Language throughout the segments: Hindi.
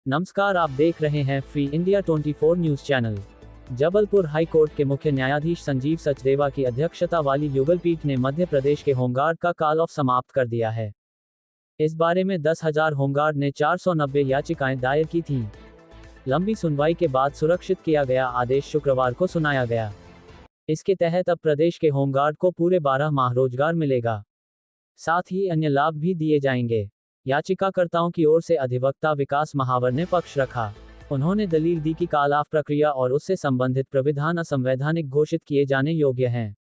नमस्कार, आप देख रहे हैं free India 24 news channel. Jabalpur high court के मुख्य न्यायाधीश संजीव सचदेवा की अध्यक्षता वाली युगल पीठ ने मध्य प्रदेश के होमगार्ड का कॉल ऑफ समाप्त कर दिया है। इस बारे में 10,000 होमगार्ड ने 490 याचिकाएं दायर की थीं। लंबी सुनवाई के बाद सुरक्षित किया गया आदेश शुक्रवार को सुनाया गया। इसके तहत अब प्रदेश के होमगार्ड को पूरे 12 माह रोजगार मिलेगा। साथ ही अन्य लाभ भी दिए जाएंगे। याचिकाकर्ताओं की ओर से अधिवक्ता विकास महावर ने पक्ष रखा। उन्होंने दलील दी कि कॉल ऑफ प्रक्रिया और उससे संबंधित प्राविधान असंवैधानिक घोषित किए जाने योग्य हैं।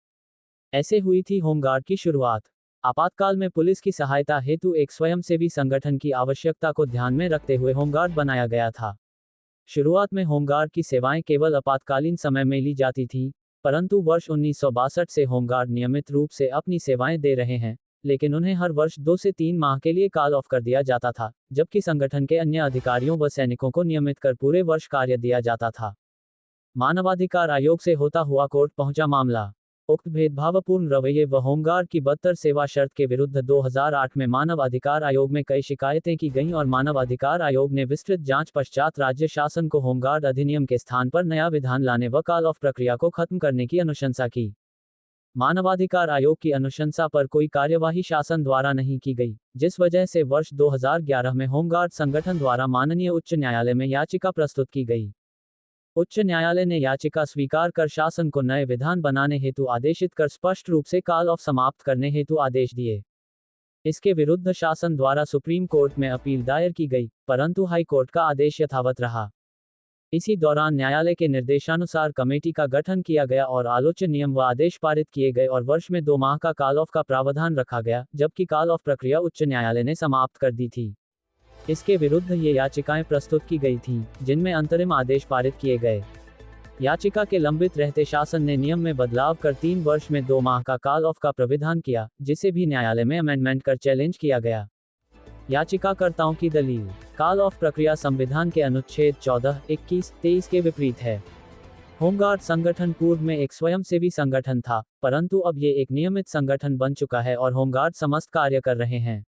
ऐसे हुई थी होमगार्ड की शुरुआत। आपातकाल में पुलिस की सहायता हेतु एक स्वयंसेवी संगठन की आवश्यकता को ध्यान में रखते हुए होमगार्ड बनाया गया था। शुरुआत में होमगार्ड की सेवाएं केवल आपातकालीन समय में ली जाती थीं, परंतु वर्ष 1962 से होमगार्ड नियमित रूप से अपनी सेवाएं दे रहे हैं, लेकिन उन्हें हर वर्ष 2 से 3 माह के लिए कॉल ऑफ कर दिया जाता था, जबकि संगठन के अन्य अधिकारियों व सैनिकों को नियमित कर पूरे वर्ष कार्य दिया जाता था। मानवाधिकार आयोग से होता हुआ कोर्ट पहुंचा मामला। उक्त भेदभावपूर्ण रवैये व होमगार्ड की बदतर सेवा शर्त के विरुद्ध 2008 में मानव अधिकार आयोग में कई शिकायतें की गईं और मानव अधिकार आयोग ने विस्तृत जांच पश्चात राज्य शासन को होमगार्ड अधिनियम के स्थान पर नया विधान लाने व कॉल ऑफ प्रक्रिया को खत्म करने की अनुशंसा की। मानवाधिकार आयोग की अनुशंसा पर कोई कार्यवाही शासन द्वारा नहीं की गई, जिस वजह से वर्ष 2011 में होमगार्ड संगठन द्वारा माननीय उच्च न्यायालय में याचिका प्रस्तुत की गई। उच्च न्यायालय ने याचिका स्वीकार कर शासन को नए विधान बनाने हेतु आदेशित कर स्पष्ट रूप से कॉल ऑफ समाप्त करने हेतु आदेश दिए। इसके विरुद्ध शासन द्वारा सुप्रीम कोर्ट में अपील दायर की गई, परंतु हाई कोर्ट का आदेश यथावत रहा। इसी दौरान न्यायालय के निर्देशानुसार कमेटी का गठन किया गया और आलोच्य नियम व आदेश पारित किए गए और वर्ष में 2 माह का कॉल ऑफ का प्रावधान रखा गया, जबकि कॉल ऑफ प्रक्रिया उच्च न्यायालय ने समाप्त कर दी थी। इसके विरुद्ध ये याचिकाएं प्रस्तुत की गई थीं, जिनमें अंतरिम आदेश पारित किए गए। याचिका के लंबित रहते शासन ने नियम में बदलाव कर 3 वर्ष में 2 माह का कॉल ऑफ का प्रावधान किया, जिसे भी न्यायालय में अमेंडमेंट कर चैलेंज किया गया। याचिकाकर्ताओं की दलील: कॉल ऑफ प्रक्रिया संविधान के अनुच्छेद 14, 21, 23 के विपरीत है। होमगार्ड संगठन पूर्व में एक स्वयंसेवी संगठन था, परंतु अब ये एक नियमित संगठन बन चुका है और होमगार्ड समस्त कार्य कर रहे हैं।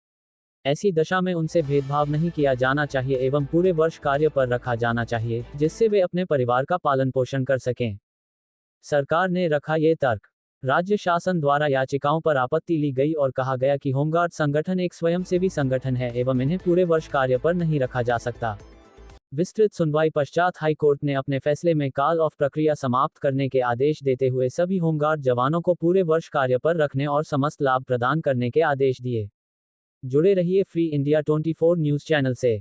ऐसी दशा में उनसे भेदभाव नहीं किया जाना चाहिए एवं पूरे वर्ष कार्य पर रखा जाना चाहिए, जिससे वे अपने परिवार का पालन पोषण कर सकें। सरकार ने रखा ये तर्क। राज्य शासन द्वारा याचिकाओं पर आपत्ति ली गई और कहा गया कि होमगार्ड संगठन एक स्वयंसेवी संगठन है एवं इन्हें पूरे वर्ष कार्य पर नहीं रखा जा सकता। विस्तृत सुनवाई पश्चात हाई कोर्ट ने अपने फैसले में कॉल ऑफ प्रक्रिया समाप्त करने के आदेश देते हुए सभी होमगार्ड जवानों को पूरे वर्ष कार्य पर रखने और समस्त लाभ प्रदान करने के आदेश दिए। जुड़े रहिए फ्री इंडिया 24 न्यूज चैनल से।